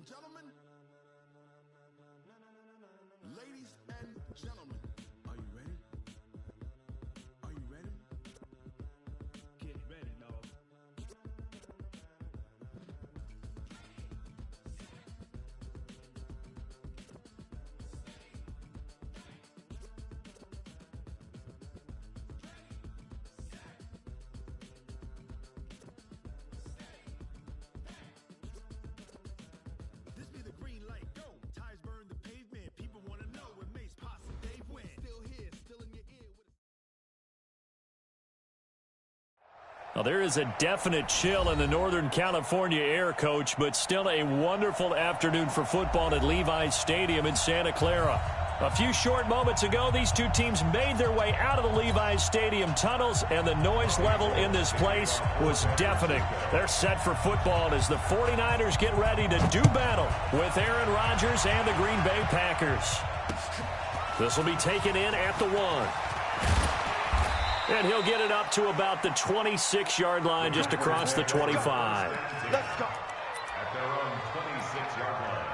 gentlemen, ladies and gentlemen, are you ready? Are you ready? Get ready, dog. This be the green light, go. Tires burn the pavement. People want to know when Mace, Posse, Dave win. Still here, still in your ear. Well, there is a definite chill in the Northern California air, Coach, but still a wonderful afternoon for football at Levi's Stadium in Santa Clara. A few short moments ago, these two teams made their way out of the Levi's Stadium tunnels, and the noise level in this place was deafening. They're set for football as the 49ers get ready to do battle with Aaron Rodgers and the Green Bay Packers. This will be taken in at the 1. And he'll get it up to about the 26-yard line just across the 25. Let's go. At their own 26-yard line.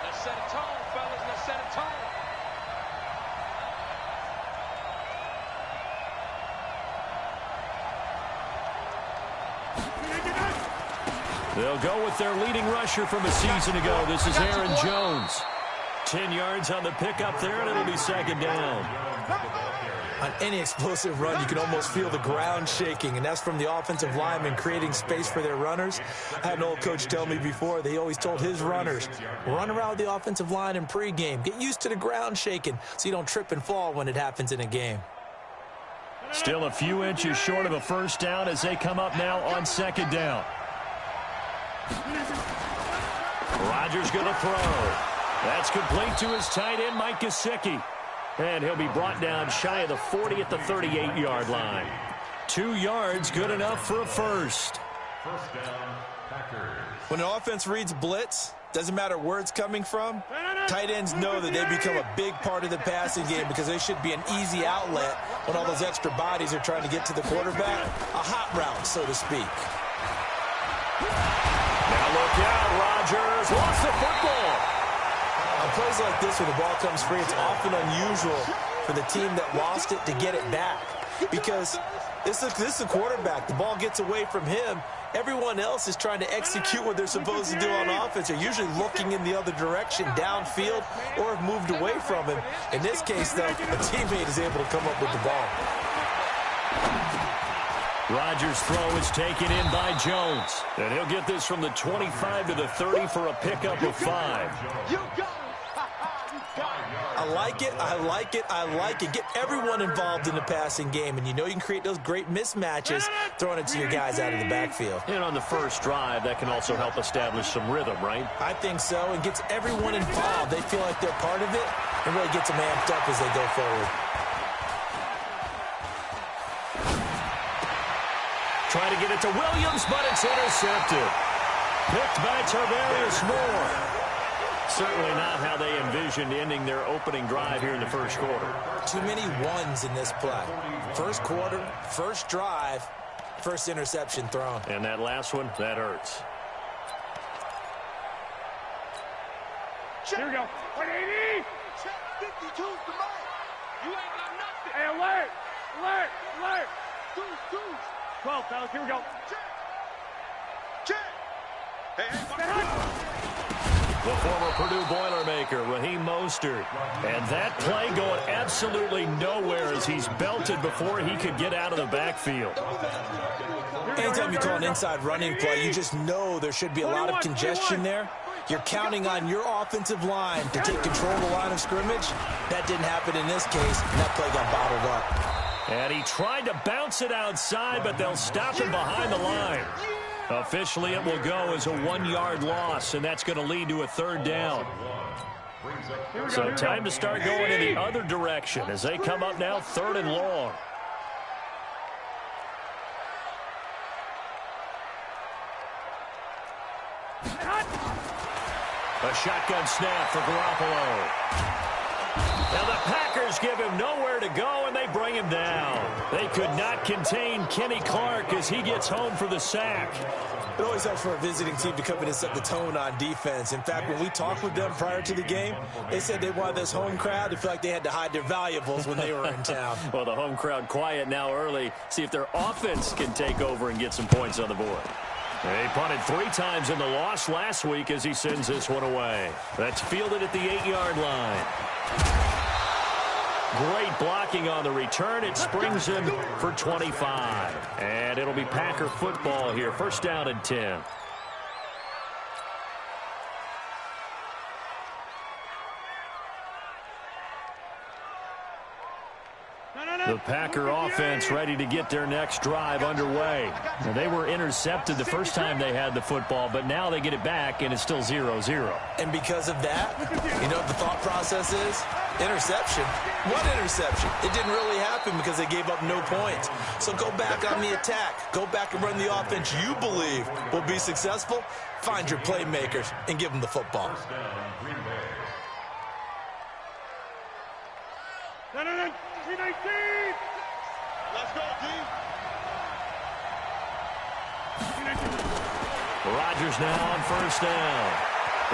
Let's set a tone, fellas. Let's set a tone. They'll go with their leading rusher from a season ago. This is Aaron Jones. 10 yards on the pickup there, and it'll be second down. On any explosive run, you can almost feel the ground shaking, and that's from the offensive linemen creating space for their runners. I had an old coach tell me before, they always told his runners, run around the offensive line in pregame. Get used to the ground shaking so you don't trip and fall when it happens in a game. Still a few inches short of a first down as they come up now on second down. Rodgers going to throw. That's complete to his tight end, Mike Gesicki. And he'll be brought down shy of the 40 at the 38-yard line. 2 yards, good enough for a first. First down, Packers. When an offense reads blitz, doesn't matter where it's coming from, tight ends know that they become a big part of the passing game because they should be an easy outlet when all those extra bodies are trying to get to the quarterback. A hot route, so to speak. Now look out, Rodgers lost the football. On plays like this where the ball comes free, it's often unusual for the team that lost it to get it back because this is the quarterback. The ball gets away from him. Everyone else is trying to execute what they're supposed to do on offense. They're usually looking in the other direction, downfield, or have moved away from him. In this case, though, a teammate is able to come up with the ball. Rodgers' throw is taken in by Jones. And he'll get this from the 25 to the 30 for a pickup of 5. You got it. I like it, I like it, I like it. Get everyone involved in the passing game, and you know you can create those great mismatches throwing it to your guys out of the backfield. And on the first drive, that can also help establish some rhythm, right? I think so, and gets everyone involved. They feel like they're part of it, and really gets them amped up as they go forward. Try to get it to Williams, but it's intercepted. Picked by Tarvarius Moore. Certainly not how they envisioned ending their opening drive here in the first quarter. Too many ones in this play. First quarter, first drive, first interception thrown. And that last one, that hurts. Here we go. 180. Check 52's the man. You ain't got nothing. Hey, alert. Alert. Alert. Deuce. 12, fellas. Here we go. Check. Hey. The former Purdue Boilermaker, Raheem Mostert. And that play going absolutely nowhere as he's belted before he could get out of the backfield. Anytime you call an inside running play, you just know there should be a lot of congestion there. You're counting on your offensive line to take control of the line of scrimmage. That didn't happen in this case, and that play got bottled up. And he tried to bounce it outside, but they'll stop him behind the line. Officially, it will go as a 1-yard loss, and that's going to lead to a third down. So time to start going in the other direction as they come up now 3rd and long. A shotgun snap for Garoppolo. Now the Packers give him nowhere to go, and they bring him down. They could not contain Kenny Clark as he gets home for the sack. It always helps for a visiting team to come in and set the tone on defense. In fact, when we talked with them prior to the game, they said they wanted this home crowd to feel like they had to hide their valuables when they were in town. Well, the home crowd quiet now early. See if their offense can take over and get some points on the board. They punted 3 times in the loss last week as he sends this one away. That's fielded at the 8-yard line. Great blocking on the return. It springs him for 25. And it'll be Packer football here. 1st down and 10. The Packer offense ready to get their next drive underway. Now, they were intercepted the first time they had the football, but now they get it back, and it's still 0-0. And because of that, you know what the thought process is? Interception. What interception? It didn't really happen because they gave up no points. So go back on the attack. Go back and run the offense you believe will be successful. Find your playmakers and give them the football. Let's go, team. Rodgers now on 1st down.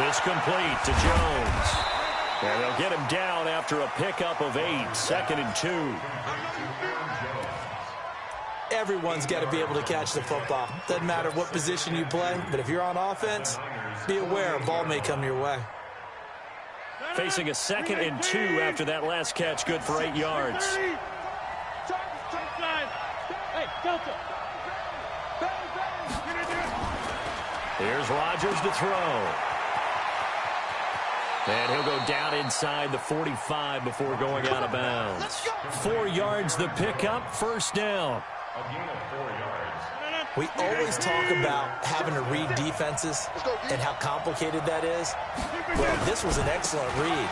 It's complete to Jones. And they'll get him down after a pickup of 8. 2nd and 2. Everyone's got to be able to catch the football. Doesn't matter what position you play, but if you're on offense, be aware a ball may come your way. Facing a 2nd and 2 after that last catch, good for 8 yards. Here's Rodgers to throw. And he'll go down inside the 45 before going out of bounds. 4 yards the pickup, 1st down. A gain of 4 yards. We always talk about having to read defenses and how complicated that is. Well, this was an excellent read.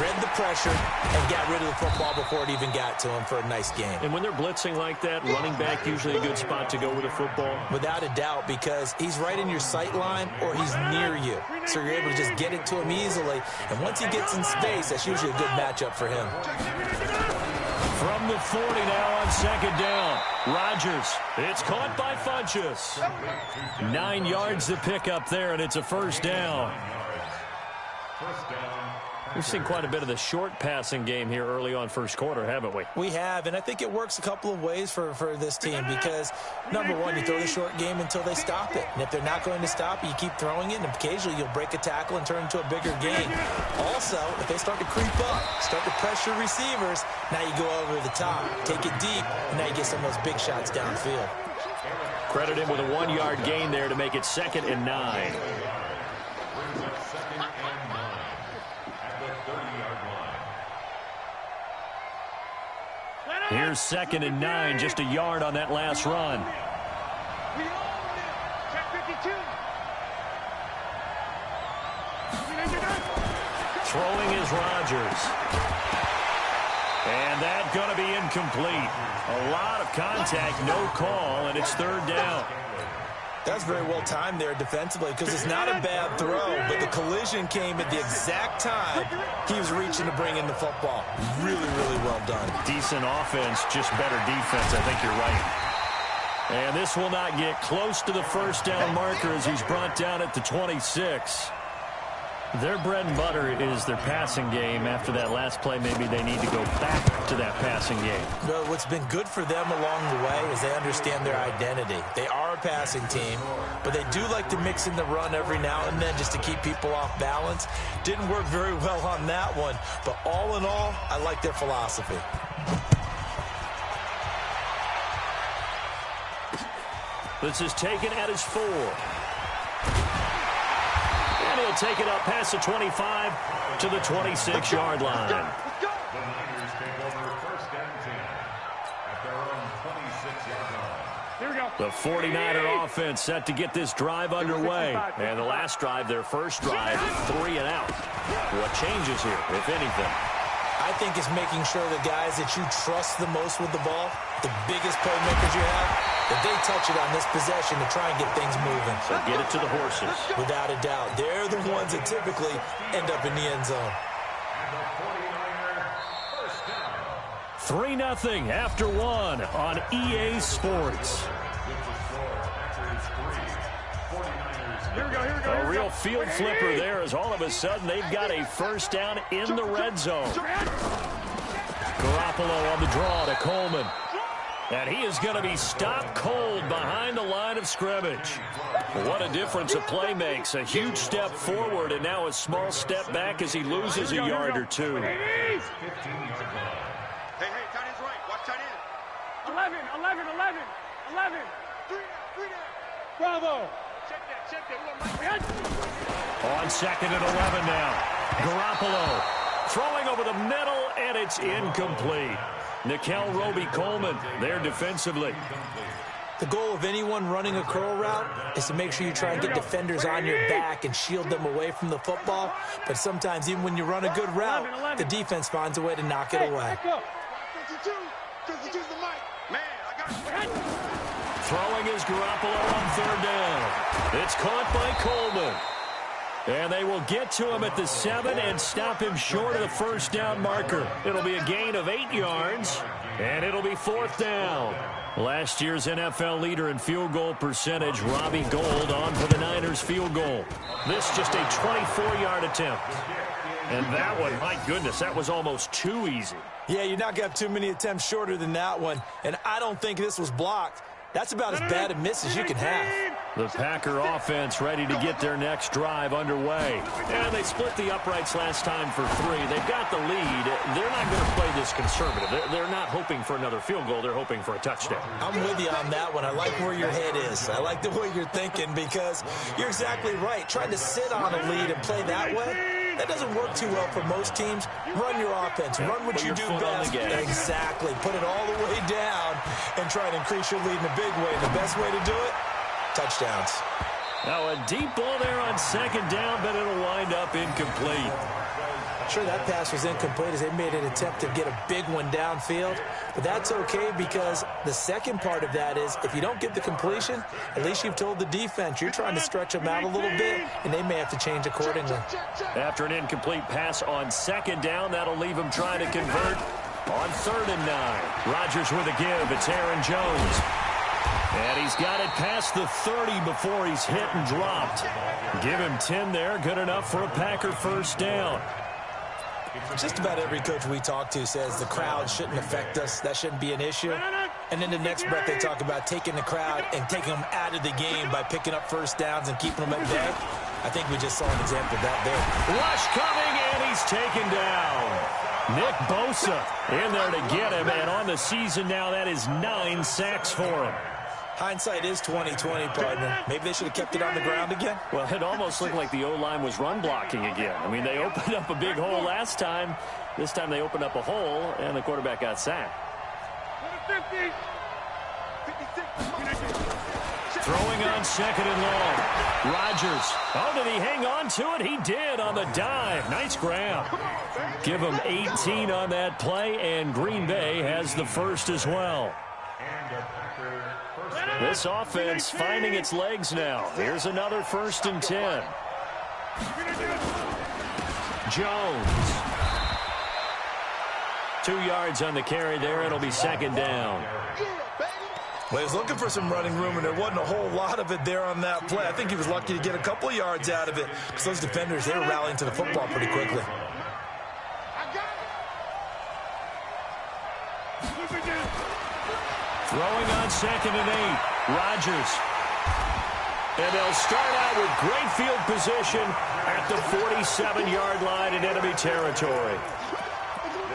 Read the pressure and got rid of the football before it even got to him for a nice game. And when they're blitzing like that, running back usually a good spot to go with the football. Without a doubt, because he's right in your sight line or he's near you. So you're able to just get it to him easily. And once he gets in space, that's usually a good matchup for him. From the 40 now on 2nd down. Rodgers, it's caught by Funchess. 9 yards to pick up there, and it's a 1st down. We've seen quite a bit of the short passing game here early on 1st quarter, haven't we? We have, and I think it works a couple of ways for this team because, number one, you throw the short game until they stop it. And if they're not going to stop it, you keep throwing it, and occasionally you'll break a tackle and turn it into a bigger game. Also, if they start to creep up, start to pressure receivers, now you go over the top, take it deep, and now you get some of those big shots downfield. Credit him with a 1-yard gain there to make it 2nd and 9. Here's 2nd and 9, just a yard on that last run. Throwing is Rodgers. And that's going to be incomplete. A lot of contact, no call, and it's 3rd down. That's very well timed there defensively because it's not a bad throw, but the collision came at the exact time he was reaching to bring in the football. Really, really well done. Decent offense, just better defense. I think you're right. And this will not get close to the 1st down marker as he's brought down at the 26. Their bread and butter is their passing game. After that last play, maybe they need to go back to that passing game. Well, what's been good for them along the way is they understand their identity. They are a passing team, but they do like to mix in the run every now and then just to keep people off balance. Didn't work very well on that one, but all in all, I like their philosophy. This is taken at his 4. And he'll take it up past the 25 to the 26-yard line. The Niners take over 1st and 10 at their own 26-yard line. Here we go. The 49er offense set to get this drive underway. And the last drive, their first drive, 3 and out. What changes here, if anything? I think it's making sure the guys that you trust the most with the ball, the biggest playmakers you have, that they touch it on this possession to try and get things moving. So get it to the horses. Without a doubt. They're the ones that typically end up in the end zone. 3-0 after 1 on EA Sports. A real field flipper there as all of a sudden they've got a first down in the red zone. Garoppolo on the draw to Coleman. And he is going to be stopped cold behind the line of scrimmage. What a difference a play makes. A huge step forward and now a small step back as he loses a yard or two. Hey, tight end's right. Watch tight end. 11. 3 down. Bravo. Check that. On 2nd and 11 now. Garoppolo throwing over the middle, and it's incomplete. Nickel Roby-Coleman there defensively. The goal of anyone running a curl route is to make sure you try and get defenders on your back and shield them away from the football. But sometimes even when you run a good route, the defense finds a way to knock it away. 52's the mic. Man, I got you. Throwing is Garoppolo on 3rd down. It's caught by Coleman. And they will get to him at the 7 and stop him short of the first down marker. It'll be a gain of 8 yards, and it'll be 4th down. Last year's NFL leader in field goal percentage, Robbie Gould, on for the Niners field goal. This just a 24-yard attempt. And that one, my goodness, that was almost too easy. Yeah, you're not going to have too many attempts shorter than that one. And I don't think this was blocked. That's about as bad a miss as you can have. The Packer offense ready to get their next drive underway. And they split the uprights last time for 3. They've got the lead. They're not going to play this conservative. They're not hoping for another field goal. They're hoping for a touchdown. I'm with you on that one. I like where your head is. I like the way you're thinking because you're exactly right. Trying to sit on a lead and play that way, that doesn't work too well for most teams. Run your offense. Run what you do best. Exactly. Put it all the way down and try to increase your lead in a big way. And the best way to do it, touchdowns. Now a deep ball there on 2nd down, but it'll wind up incomplete. Sure, that pass was incomplete as they made an attempt to get a big one downfield. But that's okay because the second part of that is if you don't get the completion, at least you've told the defense you're trying to stretch them out a little bit, and they may have to change accordingly. After an incomplete pass on 2nd down, that'll leave him trying to convert on 3rd and 9. Rodgers with a give. It's Aaron Jones. And he's got it past the 30 before he's hit and dropped. Give him 10 there. Good enough for a Packer first down. Just about every coach we talk to says the crowd shouldn't affect us. That shouldn't be an issue. And in the next breath, they talk about taking the crowd and taking them out of the game by picking up first downs and keeping them at bay. I think we just saw an example of that there. Rush coming, and he's taken down. Nick Bosa in there to get him, and on the season now, that is 9 sacks for him. Hindsight is 20/20, partner. Maybe they should have kept it on the ground again. Well, it almost looked like the O-line was run blocking again. I mean, they opened up a big hole last time. This time they opened up a hole, and the quarterback got sacked. 50. Throwing on 2nd and long. Rodgers. Oh, did he hang on to it? He did on the dive. Nice grab. Give him 18 on that play, and Green Bay has the first as well. This offense finding its legs now. Here's another 1st and 10. Jones. 2 yards on the carry there. It'll be 2nd down. Well, he was looking for some running room, and there wasn't a whole lot of it there on that play. I think he was lucky to get a couple of yards out of it because those defenders, they were rallying to the football pretty quickly. Throwing on 2nd and 8. Rodgers. And they'll start out with great field position at the 47-yard line in enemy territory.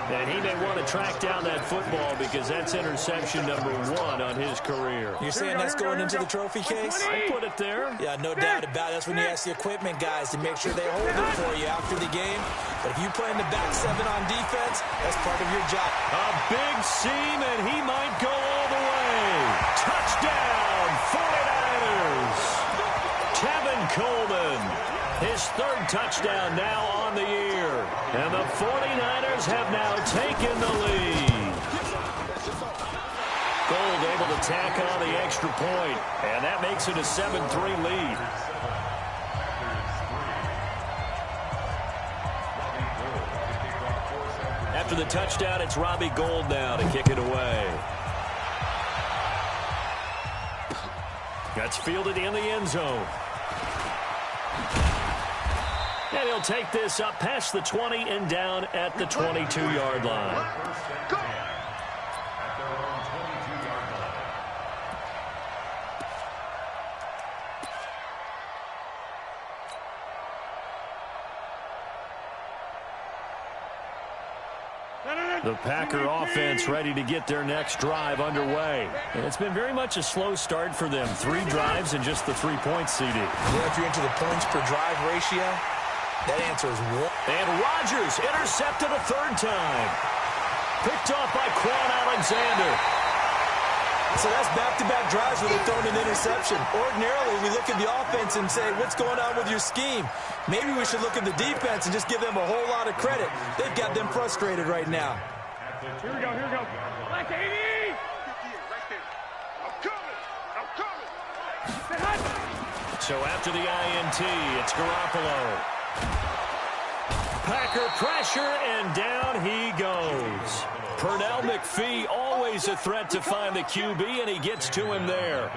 And he may want to track down that football because that's interception number 1 on his career. You're saying that's going into the trophy case? I put it there. Yeah, no doubt about it. That's when you ask the equipment guys to make sure they hold it for you after the game. But if you play in the back 7 on defense, that's part of your job. A big seam, and he might go all the way. Touchdown, third touchdown now on the year. And the 49ers have now taken the lead. Gold able to tack on the extra point, and that makes it a 7-3 lead. After the touchdown, it's Robbie Gould now to kick it away. That's fielded in the end zone. And he'll take this up past the 20 and down at the 22-yard line. The Packer offense ready to get their next drive underway. And it's been very much a slow start for them. 3 drives and just the 3 points, CD. Yeah, if you're into the points per drive ratio, that answer is 1. And Rodgers intercepted a third time. Picked off by Quan Alexander. So that's back-to-back drives where they've thrown an interception. Ordinarily, we look at the offense and say, what's going on with your scheme? Maybe we should look at the defense and just give them a whole lot of credit. They've got them frustrated right now. Here we go, here we go. Like 80! Right there. I'm coming. So after the INT, it's Garoppolo. Packer pressure, and down he goes. Pernell McPhee, always a threat to find the QB, and he gets to him there.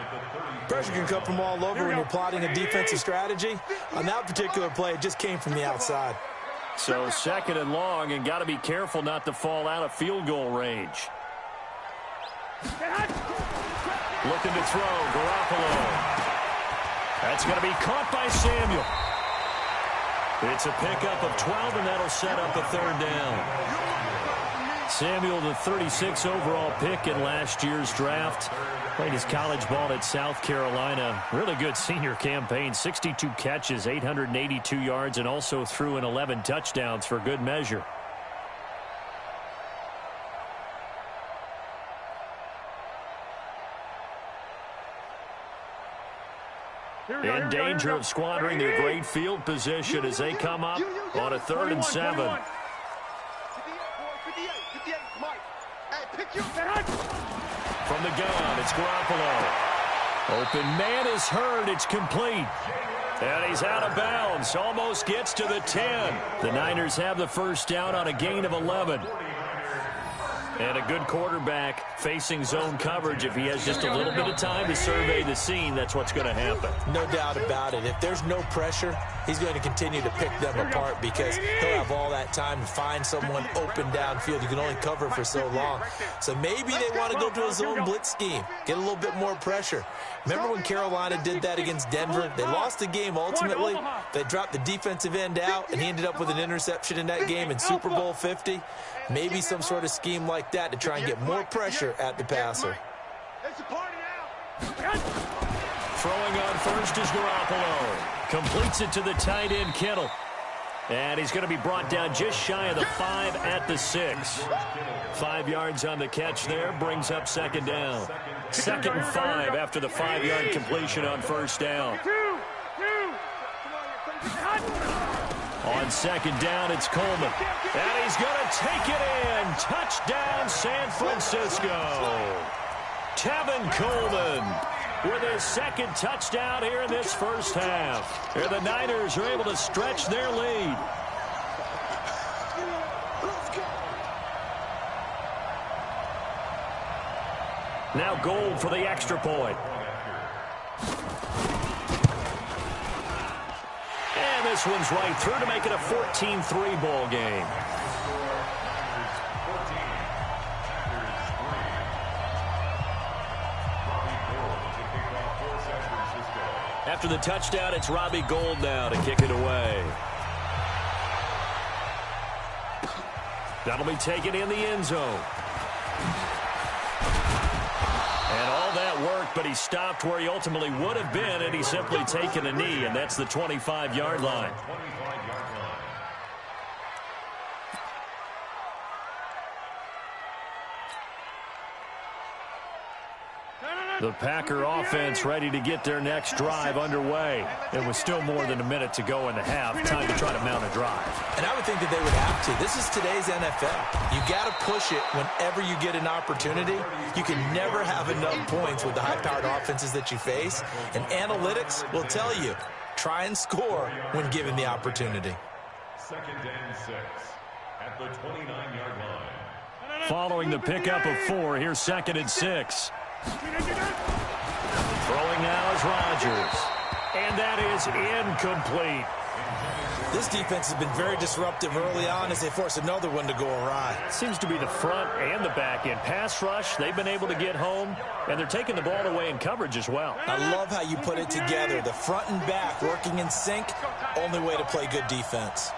Pressure can come from all over when you're plotting a defensive strategy. On that particular play, it just came from the outside. So second and long, and got to be careful not to fall out of field goal range. Looking to throw, Garoppolo. That's going to be caught by Samuel. It's a pickup of 12, and that'll set up a third down. Samuel, the 36 overall pick in last year's draft. Played his college ball at South Carolina. Really good senior campaign. 62 catches, 882 yards, and also threw in 11 touchdowns for good measure. In danger of squandering their great field position as they come up on a 3rd and 7. From the gun, it's Garoppolo. Open man is heard. It's complete. And he's out of bounds. Almost gets to the 10. The Niners have the first down on a gain of 11. And a good quarterback facing zone coverage. If he has just a little bit of time to survey the scene, that's what's going to happen. No doubt about it. If there's no pressure, he's going to continue to pick them apart because he'll have all that time to find someone open downfield. You can only cover for so long. So maybe they want to go to a zone blitz scheme, get a little bit more pressure. Remember when Carolina did that against Denver? They lost the game ultimately. They dropped the defensive end out, and he ended up with an interception in that game in Super Bowl 50. Maybe some sort of scheme like that to try and get more pressure at the passer. Throwing on first is Garoppolo. Completes it to the tight end, Kittle. And he's going to be brought down just shy of the 5 at the 6. 5 yards on the catch there, brings up second down. 2nd and 5 after the 5-yard completion on first down. On second down, it's Coleman. And he's going to take it in. Touchdown, San Francisco. Tevin Coleman with his 2nd touchdown here in this first half. Here the Niners are able to stretch their lead. Now Gould for the extra point. And this one's right through to make it a 14-3 ball game. After the touchdown, it's Robbie Gould now to kick it away. That'll be taken in the end zone. And all that worked, but he stopped where he ultimately would have been, and he's simply taken a knee, and that's the 25-yard line. The Packer offense ready to get their next drive underway. It was still more than a minute to go in the half. Time to try to mount a drive. And I would think that they would have to. This is today's NFL. You got to push it whenever you get an opportunity. You can never have enough points with the high-powered offenses that you face. And analytics will tell you, try and score when given the opportunity. 2nd and 6 at the 29-yard line. Following the pickup of 4, here's 2nd and 6. Throwing now is Rodgers. And that is incomplete. This defense has been very disruptive early on as they force another one to go awry. Seems to be the front and the back end. Pass rush, they've been able to get home, and they're taking the ball away in coverage as well. I love how you put it together. The front and back working in sync, only way to play good defense.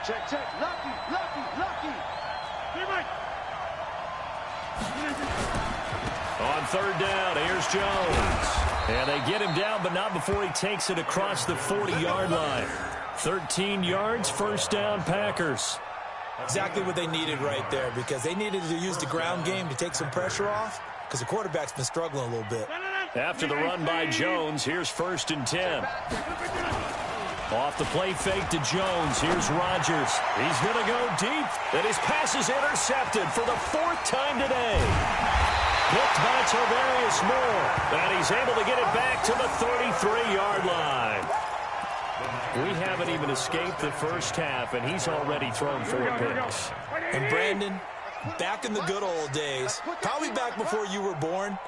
Check, check. Lucky, lucky, lucky. On 3rd down, here's Jones. And they get him down, but not before he takes it across the 40-yard line. 13 yards, 1st down, Packers. Exactly what they needed right there, because they needed to use the ground game to take some pressure off, because the quarterback's been struggling a little bit. After the run by Jones, here's 1st and 10. Off the play fake to Jones. Here's Rodgers. He's going to go deep, and his pass is intercepted for the 4th time today. Picked by Tavarius Moore, and he's able to get it back to the 33-yard line. We haven't even escaped the first half, and he's already thrown 4 picks. And Brandon, back in the good old days, probably back before you were born,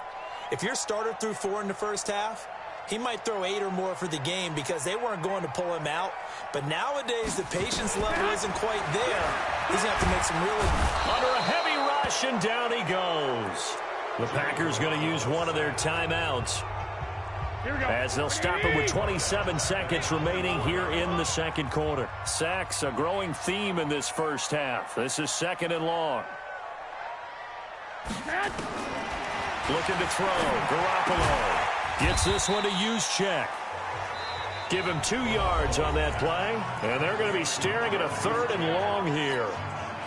if your starter threw 4 in the first half, he might throw 8 or more for the game because they weren't going to pull him out. But nowadays, the patience level isn't quite there. He's going to have to make some really... Under a heavy rush, and down he goes. The Packers going to use one of their timeouts as they'll stop it with 27 seconds remaining here in the 2nd quarter. Sacks, a growing theme in this first half. This is 2nd and long. Looking to throw. Garoppolo gets this one to Juszczyk. Give him 2 yards on that play, and they're going to be staring at a 3rd and long here.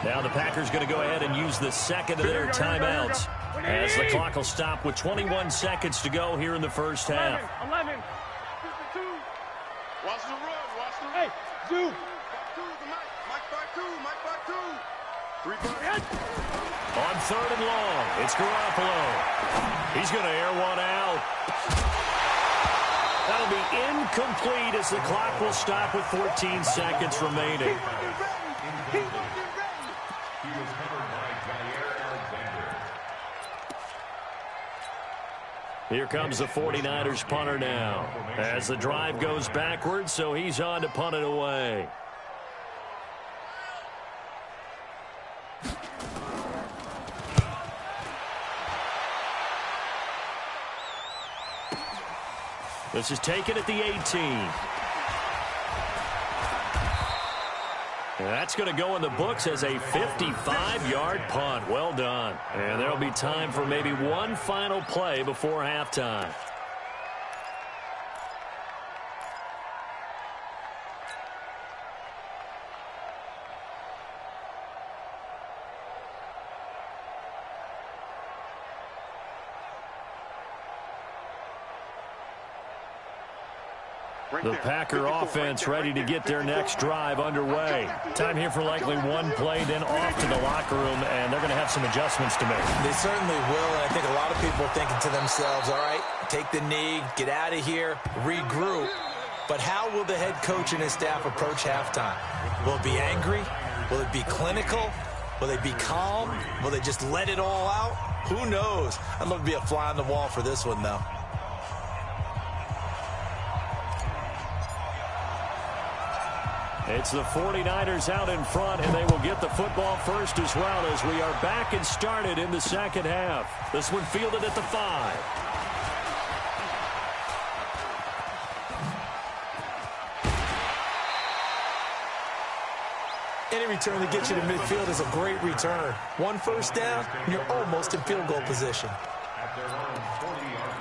Now the Packers going to go ahead and use the 2nd of their timeouts as the clock will stop with 21 seconds to go here in the first half. 11. Watch the run, watch the run. Hey, Zoo. Mike by 2, Mike by 2. 3 by 2. On 3rd and long, it's Garoppolo. He's going to air one out. That'll be incomplete as the clock will stop with 14 seconds remaining. He was covered by Jair Alexander. Here comes the 49ers punter now as the drive goes backwards, so he's on to punt it away. This is taken at the 18. And that's going to go in the books as a 55-yard punt. Well done. And there will be time for maybe one final play before halftime. The Packer offense ready to get their next drive underway. Time here for likely one play, then off to the locker room, and they're going to have some adjustments to make. They certainly will, and I think a lot of people are thinking to themselves, all right, take the knee, get out of here, regroup. But how will the head coach and his staff approach halftime? Will it be angry? Will it be clinical? Will they be calm? Will they just let it all out? Who knows? I'd love to be a fly on the wall for this one, though. It's the 49ers out in front, and they will get the football first as well as we are back and started in the second half. This one fielded at the 5. Any return that gets you to midfield is a great return. One first down, and you're almost in field goal position. At their own 40-yard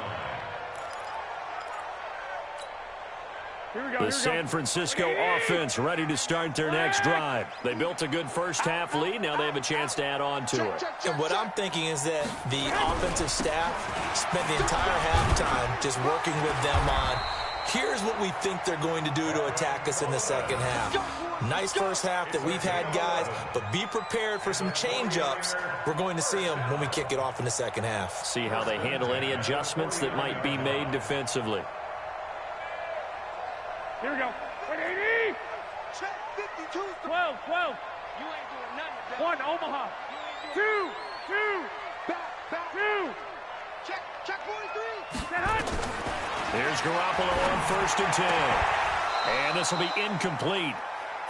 line. The San Francisco offense ready to start their next drive. They built a good first-half lead. Now they have a chance to add on to it. And what I'm thinking is that the offensive staff spent the entire halftime just working with them on, here's what we think they're going to do to attack us in the second half. Nice first half that we've had, guys, but be prepared for some change-ups. We're going to see them when we kick it off in the second half. See how they handle any adjustments that might be made defensively. Here we go. 180. Check 52. 12. You ain't doing nothing. 1, Omaha. 2. Back. 2. Check 43. Here's Garoppolo on 1st and 10. And this will be incomplete.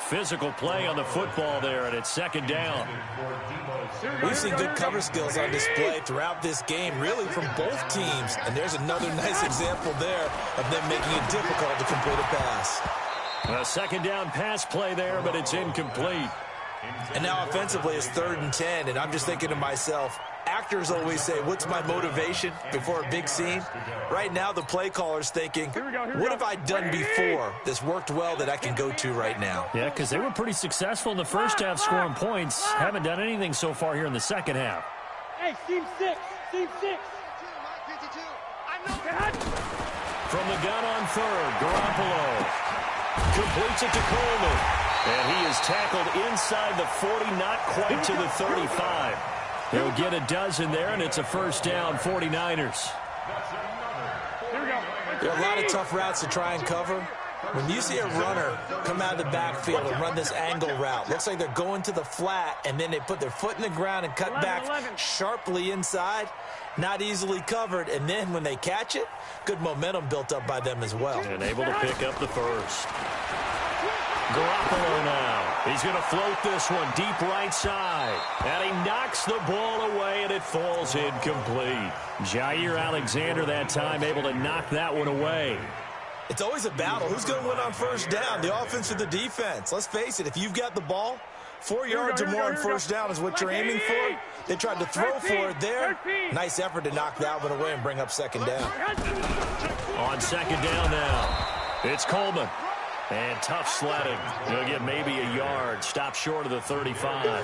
Physical play on the football there, and it's 2nd down. We've seen good cover skills on display throughout this game, really from both teams. And there's another nice example there of them making it difficult to complete a pass. A 2nd down pass play there, but it's incomplete. And now offensively it's 3rd and 10, and I'm just thinking to myself, actors always say, what's my motivation before a big scene? Right now the play caller's thinking, what have I done before that's worked well that I can go to right now? Yeah, because they were pretty successful in the first half scoring points. Haven't done anything so far here in the second half. Hey, team 6. From the gun on 3rd, Garoppolo completes it to Coleman. And he is tackled inside the 40, not quite to the 35. He'll get a dozen there, and it's a 1st down, 49ers. Here we go. There are a lot of tough routes to try and cover. When you see a runner come out of the backfield and run this angle route, looks like they're going to the flat, and then they put their foot in the ground and cut back sharply inside, not easily covered. And then when they catch it, good momentum built up by them as well. And able to pick up the first. Garoppolo now. He's going to float this one deep right side. And he knocks the ball away, and it falls incomplete. Jair Alexander that time able to knock that one away. It's always a battle. Who's going to win on 1st down, the offense or the defense? Let's face it, if you've got the ball, 4 yards or more on 1st down is what you're aiming for. They tried to throw for it there. Nice effort to knock that one away and bring up 2nd down. On 2nd down now, it's Coleman. And tough sledding. He'll get maybe a yard. Stop short of the 35.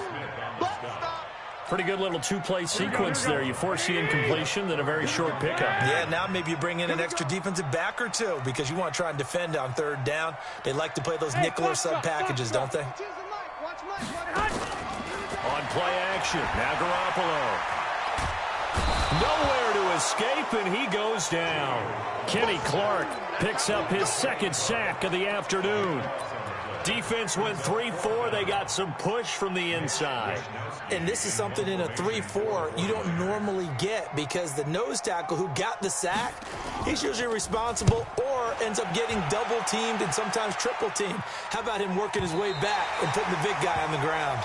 Pretty good little 2-play sequence there. You force the incompletion, then a very short pickup. Yeah, now maybe you bring in an extra defensive back or two because you want to try and defend on 3rd down. They like to play those nickel or sub packages, don't they? On play action, now Garoppolo. Nowhere to escape, and he goes down. Kenny Clark picks up his 2nd sack of the afternoon. Defense went 3-4. They got some push from the inside. And this is something in a 3-4 you don't normally get because the nose tackle who got the sack, he's usually responsible or ends up getting double-teamed and sometimes triple-teamed. How about him working his way back and putting the big guy on the ground?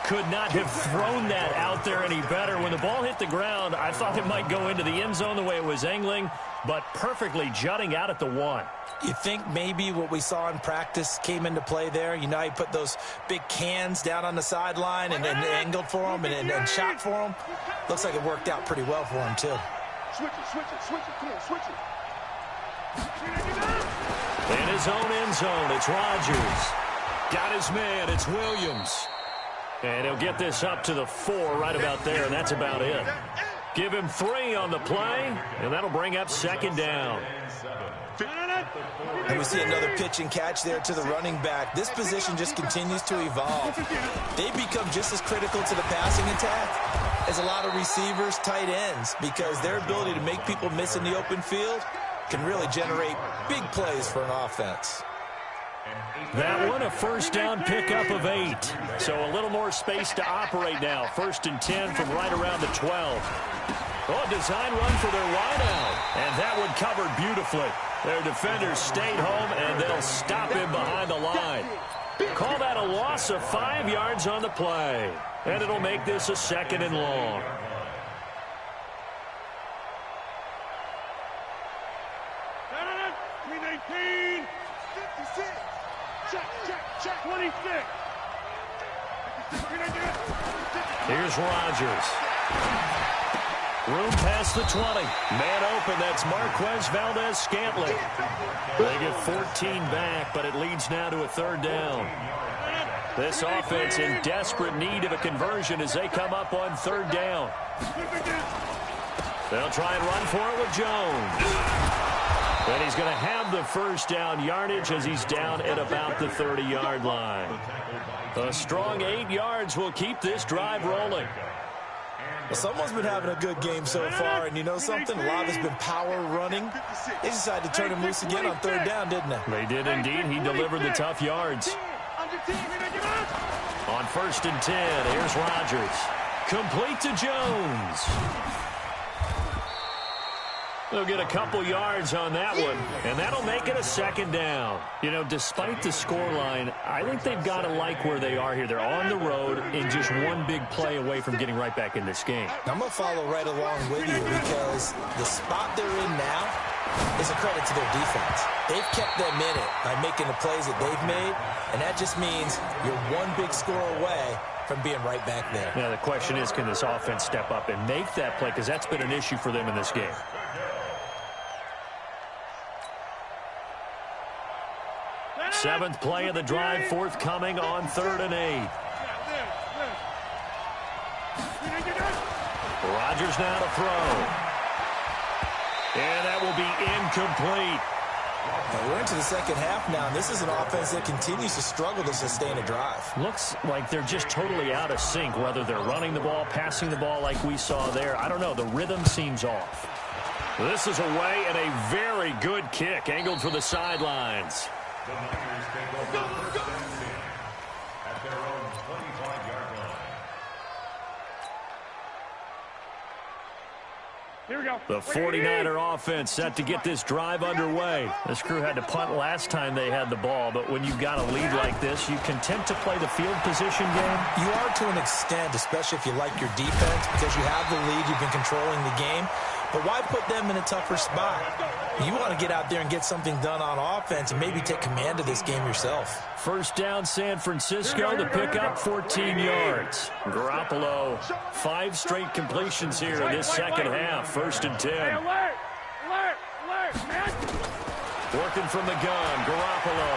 Could not have thrown that out there any better. When the ball hit the ground, I thought it might go into the end zone the way it was angling, but perfectly jutting out at the 1. You think maybe what we saw in practice came into play there? You know, he put those big cans down on the sideline and angled for him and shot for him. Looks like it worked out pretty well for him, too. Switch it. Come on, switch it. In his own end zone, it's Rodgers. Got his man, it's Williams. And he'll get this up to the 4 right about there, and that's about it. Give him 3 on the play, and that'll bring up 2nd down. And we see another pitch and catch there to the running back. This position just continues to evolve. They become just as critical to the passing attack as a lot of receivers, tight ends, because their ability to make people miss in the open field can really generate big plays for an offense. That one, a 1st down pickup of 8. So a little more space to operate now. 1st and 10 from right around the 12. Oh, design run for their wideout. And that one covered beautifully. Their defenders stayed home, and they'll stop him behind the line. Call that a loss of 5 yards on the play. And it'll make this a 2nd and long. Here's Rodgers. Room past the 20. Man open, that's Marquez Valdez-Scantling. They get 14 back, but it leads now to a third down. This offense in desperate need of a conversion as they come up on third down. They'll try and run for it with Jones. And he's going to have the first down yardage as he's down at about the 30-yard line. A strong 8 yards will keep this drive rolling. Well, someone's been having a good game so far, and you know something? A lot has been power running. They decided to turn him loose again on third down, didn't they? They did indeed. He delivered the tough yards. On 1st and 10, here's Rodgers. Complete to Jones. They'll get a couple yards on that one, and that'll make it a second down. You know, despite the scoreline, I think they've got to like where they are here. They're on the road and just one big play away from getting right back in this game. I'm going to follow right along with you because the spot they're in now is a credit to their defense. They've kept them in it by making the plays that they've made, and that just means you're one big score away from being right back there. Now, the question is, can this offense step up and make that play? Because that's been an issue for them in this game. Seventh play of the drive, forthcoming on 3rd and 8. Rodgers now to throw. And that will be incomplete. Now we're into the second half now, and this is an offense that continues to struggle to sustain a drive. Looks like they're just totally out of sync, whether they're running the ball, passing the ball like we saw there. I don't know. The rhythm seems off. This is away and a very good kick, angled for the sidelines. The Niners take over first and 10 at their own 25-yard line. Here we go. The 49er offense set to get this drive underway. This crew had to punt last time they had the ball, but when you've got a lead like this, you content to play the field position game? You are to an extent, especially if you like your defense, because you have the lead, you've been controlling the game. But why put them in a tougher spot? You want to get out there and get something done on offense and maybe take command of this game yourself. First down, San Francisco, to pick up 14 yards. Garoppolo, 5 straight completions here in this second half. 1st and 10. Alert! Alert! Alert! Man! Working from the gun, Garoppolo.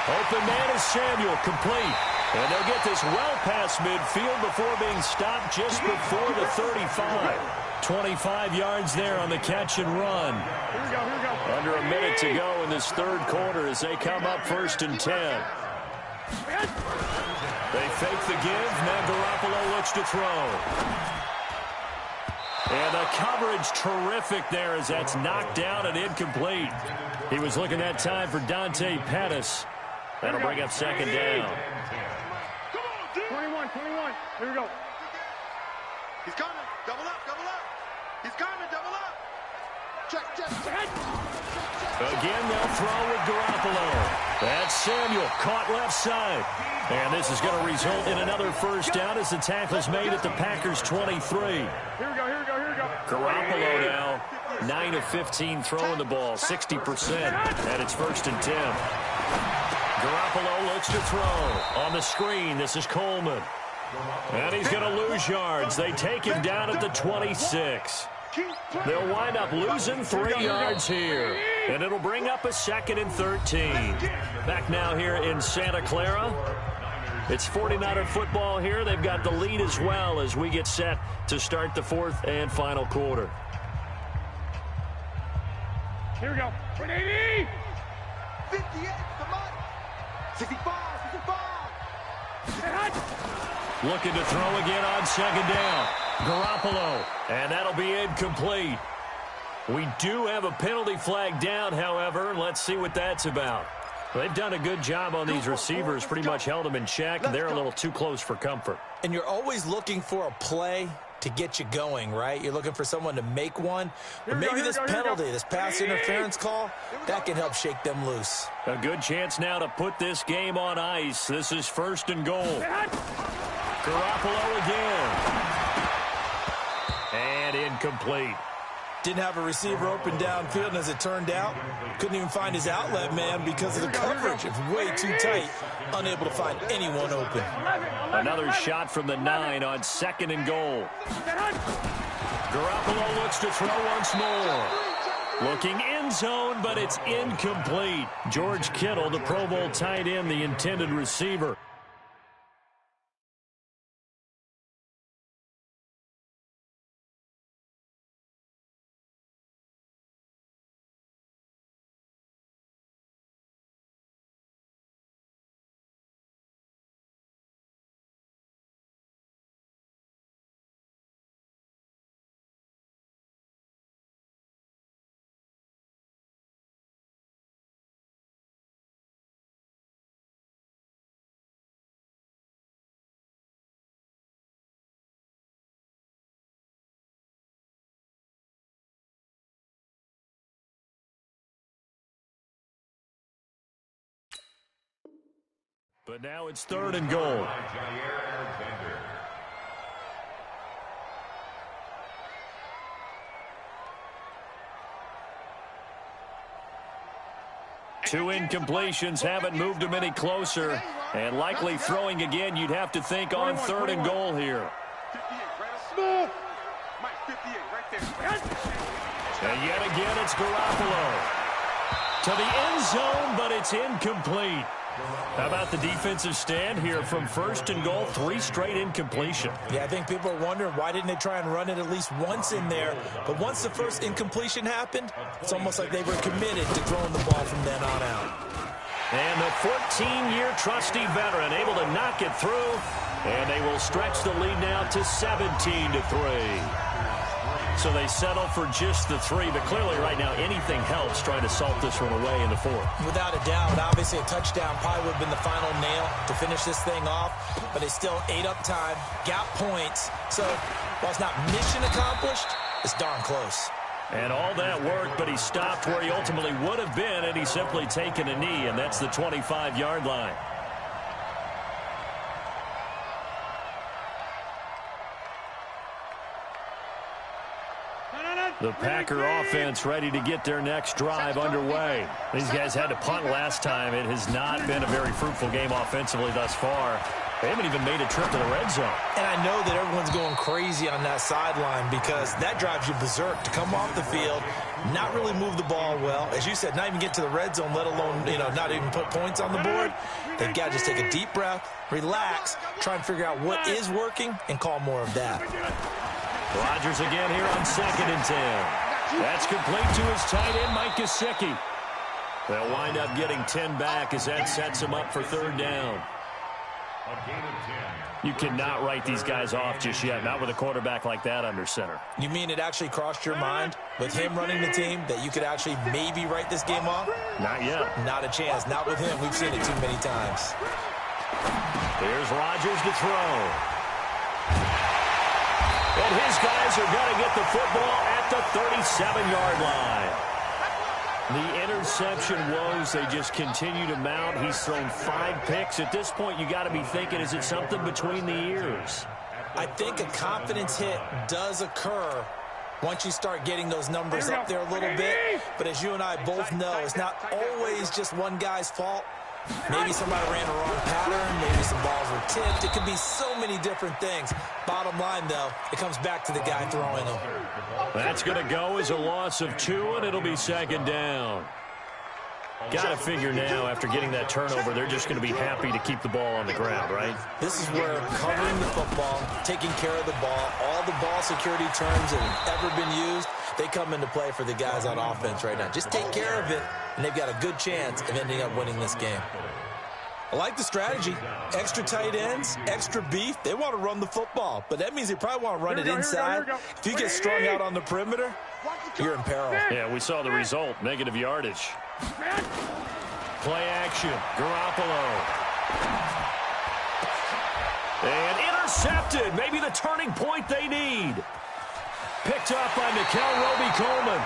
Open man is Samuel, complete. And they'll get this well past midfield before being stopped just before the 35. 25 yards there on the catch and run. Here we go, here we go. Under a minute to go in this third quarter as they come up 1st and 10. They fake the give. Now Garoppolo looks to throw. And the coverage terrific there as that's knocked down and incomplete. He was looking that time for Dante Pettis. That'll bring up second down. 21. Here we go. He's coming. Double up, double up. He's coming, double up. Check. Again, they'll throw with Garoppolo. That's Samuel, caught left side. And this is going to result in another first down as the tackle's made at the Packers' 23. Here we go. Garoppolo now, 9 of 15 throwing the ball, 60%. And it's 1st and 10. Garoppolo looks to throw. On the screen, this is Coleman. And he's going to lose yards. They take him down at the 26. They'll wind up losing 3 yards here. And it'll bring up a 2nd and 13. Back now here in Santa Clara. It's 49er football here. They've got the lead as well as we get set to start the 4th and final quarter. Here we go. 180. 58, come on. 65. Looking to throw again on second down. Garoppolo, and that'll be incomplete. We do have a penalty flag down, however. Let's see what that's about. They've done a good job on these receivers, pretty much held them in check. They're a little too close for comfort. And you're always looking for a play to get you going, right? You're looking for someone to make one. But maybe this penalty, this pass interference call, that can help shake them loose. A good chance now to put this game on ice. This is 1st and goal. Garoppolo again. And incomplete. Didn't have a receiver open downfield, and as it turned out, couldn't even find his outlet man because of the coverage. It's way too tight, unable to find anyone open. Another shot from the 9 on 2nd and goal. Garoppolo looks to throw once more. Looking end zone, but it's incomplete. George Kittle, the Pro Bowl tight end, the intended receiver. But now it's 3rd and goal. Two incompletions haven't moved him any closer. And likely throwing again, you'd have to think on 3rd and goal here. And yet again, it's Garoppolo. To the end zone, but it's incomplete. How about the defensive stand here from 1st and goal, 3 straight incompletion? Yeah, I think people are wondering why didn't they try and run it at least once in there. But once the first incompletion happened, it's almost like they were committed to throwing the ball from then on out. And the 14-year trusty veteran able to knock it through. And they will stretch the lead now to 17-3. So they settle for just the 3, but clearly right now anything helps trying to salt this one away in the 4th. Without a doubt, obviously a touchdown probably would have been the final nail to finish this thing off, but they still ate up time, got points. So while it's not mission accomplished, it's darn close. And all that work, but he stopped where he ultimately would have been, and he's simply taken a knee, and that's the 25-yard line. The Packer offense ready to get their next drive underway. These guys had to punt last time. It has not been a very fruitful game offensively thus far. They haven't even made a trip to the red zone. And I know that everyone's going crazy on that sideline because that drives you berserk to come off the field, not really move the ball well. As you said, not even get to the red zone, let alone, not even put points on the board. They've got to just take a deep breath, relax, try and figure out what is working, and call more of that. Rodgers again here on 2nd and 10. That's complete to his tight end, Mike Gesicki. They'll wind up getting 10 back as that sets him up for 3rd down. You cannot write these guys off just yet, not with a quarterback like that under center. You mean it actually crossed your mind with him running the team that you could actually maybe write this game off? Not yet. Not a chance. Not with him. We've seen it too many times. Here's Rodgers to throw. And his guys are going to get the football at the 37-yard line. The interception woes, they just continue to mount. He's thrown 5 picks. At this point, you got to be thinking, is it something between the ears? I think a confidence hit does occur once you start getting those numbers up there a little bit. But as you and I both know, it's not always just one guy's fault. Maybe somebody ran a wrong pattern. Maybe some balls were tipped. It could be so many different things. Bottom line, though, it comes back to the guy throwing them. That's going to go as a loss of 2, and it'll be 2nd down. Got to figure now, after getting that turnover, they're just going to be happy to keep the ball on the ground, right? This is where covering the football, taking care of the ball, all the ball security terms that have ever been used, they come into play for the guys on offense right now. Just take care of it, and they've got a good chance of ending up winning this game. I like the strategy. Extra tight ends, extra beef. They want to run the football, but that means they probably want to run it inside. If you get strung out on the perimeter, you're in peril. Yeah, we saw the result, negative yardage. Play action, Garoppolo. And intercepted, maybe the turning point they need. Picked up by Nikel Roby-Coleman.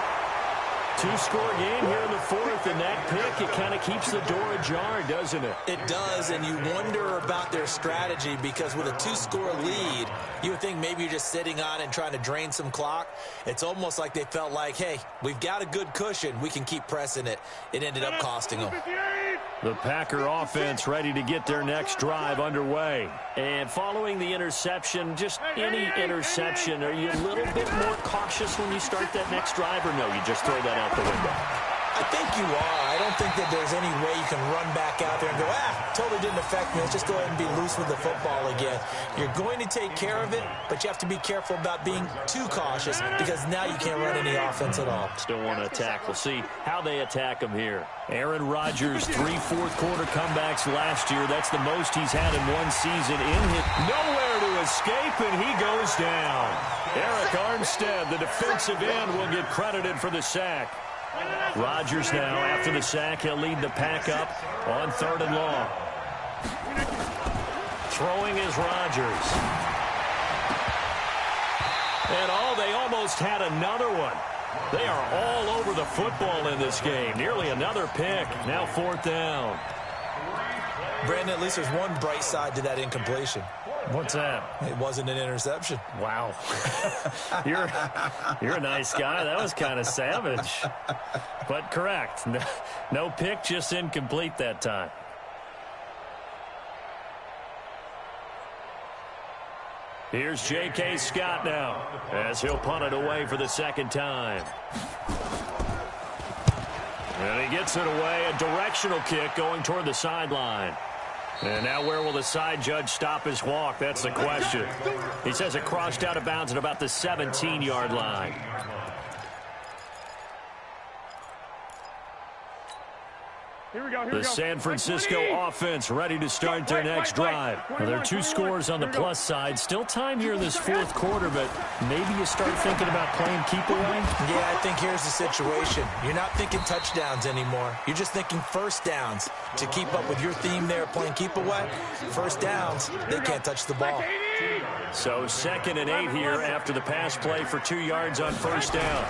Two-score game here in the fourth, and that pick, it kind of keeps the door ajar, doesn't it? It does, and you wonder about their strategy because with a two-score lead, you would think maybe you're just sitting on it and trying to drain some clock. It's almost like they felt like, hey, we've got a good cushion. We can keep pressing it. It ended up costing them. The Packer offense ready to get their next drive underway. And following the interception, just any interception, are you a little bit more cautious when you start that next drive, or no, you just throw that out the window? I think you are. I don't think that there's any way you can run back out there and go, totally didn't affect me. Let's just go ahead and be loose with the football again. You're going to take care of it, but you have to be careful about being too cautious because now you can't run any offense at all. Still want to attack. We'll see how they attack them here. Aaron Rodgers, 3 fourth-quarter comebacks last year. That's the most he's had in one season. Nowhere to escape, and he goes down. Eric Armstead, the defensive end, will get credited for the sack. Rodgers now, after the sack, he'll lead the pack up on 3rd and long. Throwing is Rodgers. And they almost had another one. They are all over the football in this game. Nearly another pick. Now 4th down. Brandon, at least there's one bright side to that incompletion. What's that? It wasn't an interception. Wow. You're a nice guy. That was kind of savage. But correct. No pick, just incomplete that time. Here's J.K. Scott now as he'll punt it away for the second time. And he gets it away. A directional kick going toward the sideline. And now where will the side judge stop his walk? That's the question. He says it crossed out of bounds at about the 17-yard line. The San Francisco offense ready to start their next drive. Well, there are 2 scores on the plus side. Still time here in this 4th quarter, but maybe you start thinking about playing keep away? Yeah, I think here's the situation. You're not thinking touchdowns anymore. You're just thinking first downs. To keep up with your theme there, playing keep away, first downs, they can't touch the ball. So 2nd and 8 here after the pass play for 2 yards on first down.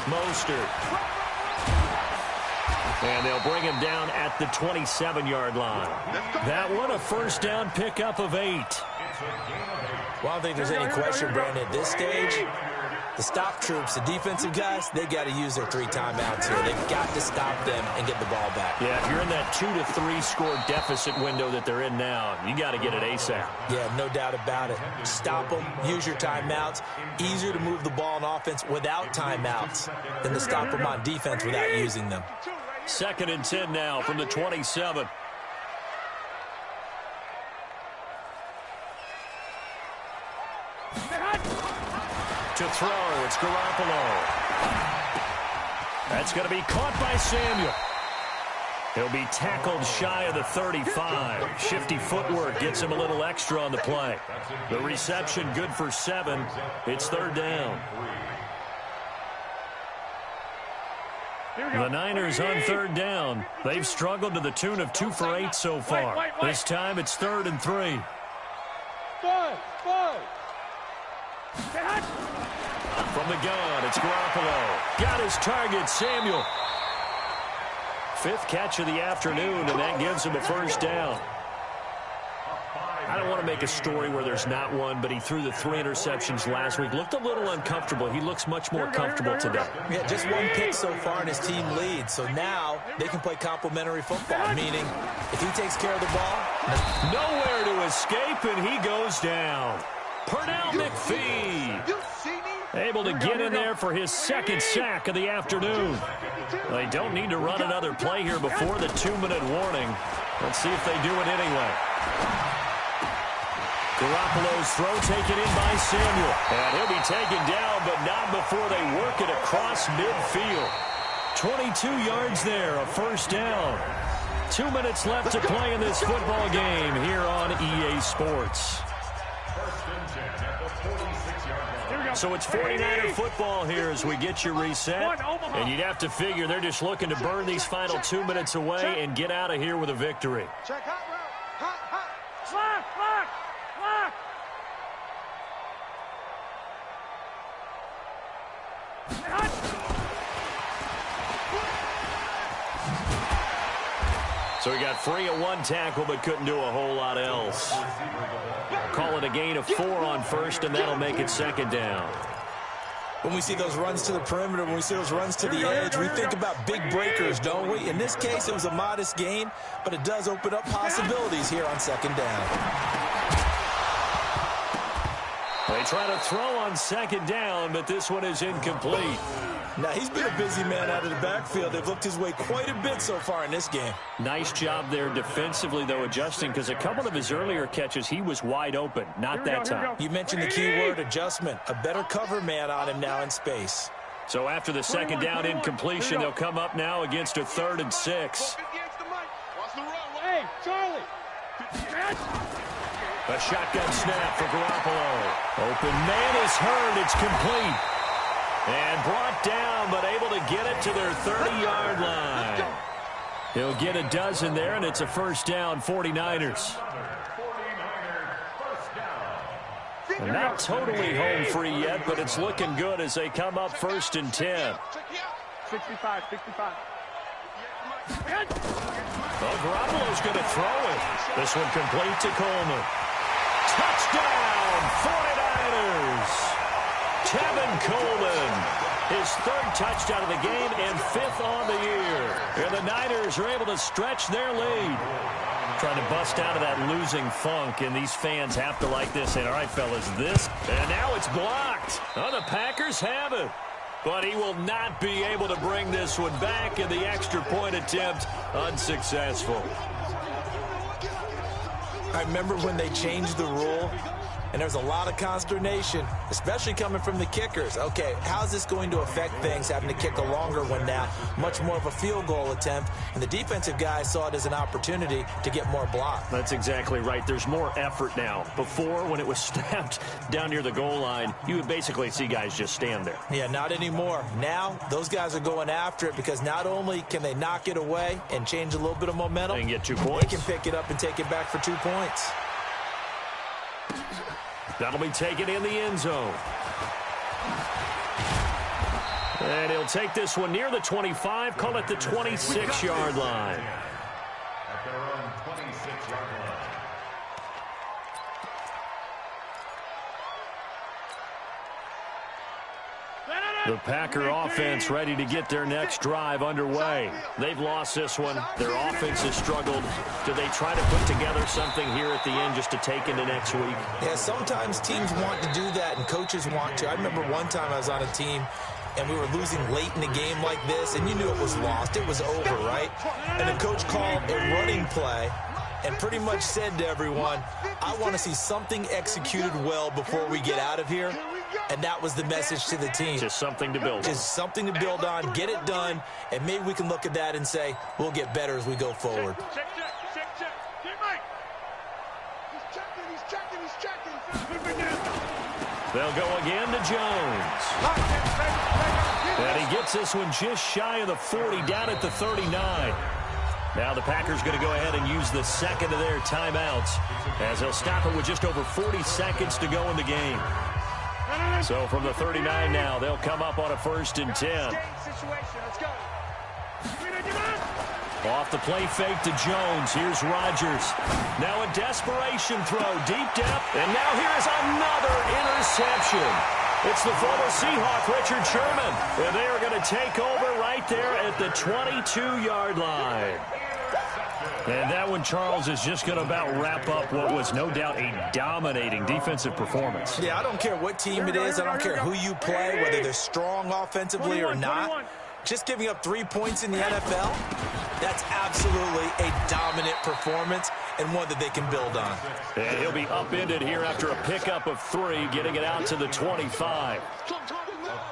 Mostert. And they'll bring him down at the 27-yard line. That one, a first down pickup of 8. Well, I don't think there's any question, Brandon, at this stage, the stop troops, the defensive guys, they got to use their 3 timeouts here. They've got to stop them and get the ball back. Yeah, if you're in that 2 to 3 score deficit window that they're in now, you got to get it ASAP. Yeah, no doubt about it. Stop them, use your timeouts. Easier to move the ball on offense without timeouts than to stop them on defense without using them. 2nd and 10 now from the 27. To throw, it's Garoppolo. That's going to be caught by Samuel. He'll be tackled shy of the 35. Shifty footwork gets him a little extra on the play. The reception good for 7. It's 3rd down. The Niners on 3rd down. They've struggled to the tune of 2 for 8 so far. This time it's 3rd and 3. From the gun, it's Garoppolo. Got his target, Samuel. 5th catch of the afternoon, and that gives him a first down. I don't want to make a story where there's not one, but he threw the 3 interceptions last week. Looked a little uncomfortable. He looks much more comfortable today. Yeah, just 1 pick so far and his team leads. So now they can play complementary football, meaning if he takes care of the ball. Nowhere to escape, and he goes down. Pernell McPhee able to get in there for his 2nd sack of the afternoon. They don't need to run another play here before the 2-minute warning. Let's see if they do it anyway. Garoppolo's throw taken in by Samuel. And he'll be taken down, but not before they work it across midfield. 22 yards there, a first down. 2 minutes left to play in this football game here on EA Sports. So it's 49er football here as we get you reset. And you'd have to figure they're just looking to burn these final 2 minutes away and get out of here with a victory. Check hot route. Hot, hot. Lock, lock, lock. So he got free of one tackle but couldn't do a whole lot else. Call it a gain of 4 on first, and that'll make it second down. When we see those runs to the perimeter, when we see those runs to the edge, we think about big breakers, don't we? In this case, it was a modest gain, but it does open up possibilities here on second down. They try to throw on second down, but this one is incomplete. Now, he's been a busy man out of the backfield. They've looked his way quite a bit so far in this game. Nice job there defensively, though, adjusting, because a couple of his earlier catches, he was wide open. Not that time. You mentioned the key word, adjustment. A better cover man on him now in space. So after the second down incompletion, they'll come up now against a 3rd and 6. Hey, Charlie. A shotgun snap for Garoppolo. Open man is heard. It's complete. And brought down, but able to get it to their 30-yard line. He'll get a dozen there, and it's a first down, 49ers. And not totally home free yet, but it's looking good as they come up 1st and 10. 65. Well, Garoppolo's going to throw it. This one complete to Coleman. Touchdown, 49ers. Tevin Coleman, his 3rd touchdown of the game and 5th on the year. And the Niners are able to stretch their lead. Trying to bust out of that losing funk, and these fans have to like this. And all right, fellas, this. And now it's blocked. Oh, the Packers have it. But he will not be able to bring this one back, and the extra point attempt unsuccessful. I remember when they changed the rule, and there's a lot of consternation, especially coming from the kickers. Okay, how's this going to affect things, having to kick a longer one now, much more of a field goal attempt, and the defensive guys saw it as an opportunity to get more block. That's exactly right. There's more effort now. Before, when it was snapped down near the goal line, you would basically see guys just stand there. Yeah, not anymore. Now, those guys are going after it because not only can they knock it away and change a little bit of momentum, and get 2 points. They can pick it up and take it back for 2 points. That'll be taken in the end zone. And he'll take this one near the 25, call it the 26-yard line. At their own 26-yard line. The Packer offense ready to get their next drive underway. They've lost this one. Their offense has struggled. Do they try to put together something here at the end just to take into next week? Yeah, sometimes teams want to do that and coaches want to. I remember one time I was on a team and we were losing late in a game like this, and you knew it was lost. It was over, right? And the coach called a running play and pretty much said to everyone, I want to see something executed well before we get out of here. And that was the message to the team. Just something to build on. Just something to build on, get it done, and maybe we can look at that and say, we'll get better as we go forward. Check. Get Mike. He's checking. They'll go again to Jones. And he gets this one just shy of the 40, down at the 39. Now the Packers going to go ahead and use the second of their timeouts as they'll stop it with just over 40 seconds to go in the game. So from the 39 now, they'll come up on a 1st and 10. Off the play fake to Jones. Here's Rodgers. Now a desperation throw, deep depth, and now here's another interception. It's the former Seahawk, Richard Sherman, and they are going to take over right there at the 22-yard line. And that one, Charles, is just going to about wrap up what was no doubt a dominating defensive performance. Yeah, I don't care what team it is. I don't care who you play, whether they're strong offensively or not. Just giving up 3 points in the NFL, that's absolutely a dominant performance and one that they can build on. And he'll be upended here after a pickup of 3, getting it out to the 25.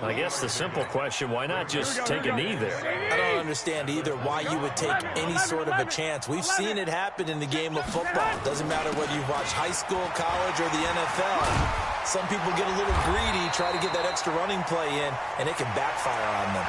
I guess the simple question, why not just take a knee there? I don't understand either why you would take any sort of a chance. We've seen it happen in the game of football. It doesn't matter whether you've watched high school, college, or the NFL. Some people get a little greedy, try to get that extra running play in, and it can backfire on them.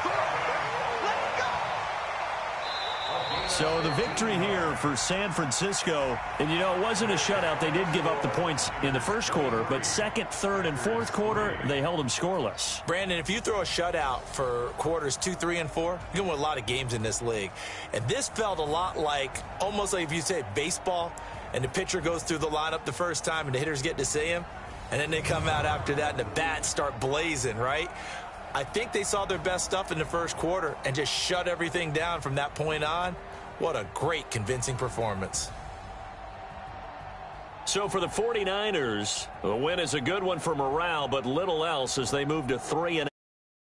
So the victory here for San Francisco. And, you know, it wasn't a shutout. They did give up the points in the first quarter. But second, third, and fourth quarter, they held them scoreless. Brandon, if you throw a shutout for quarters 2, 3, and 4, you're going to win a lot of games in this league. And this felt a lot like, almost like if you say baseball, and the pitcher goes through the lineup the first time and the hitters get to see him, and then they come out after that and the bats start blazing, right? I think they saw their best stuff in the first quarter and just shut everything down from that point on. What a great, convincing performance. So for the 49ers, the win is a good one for morale, but little else as they move to 3-8.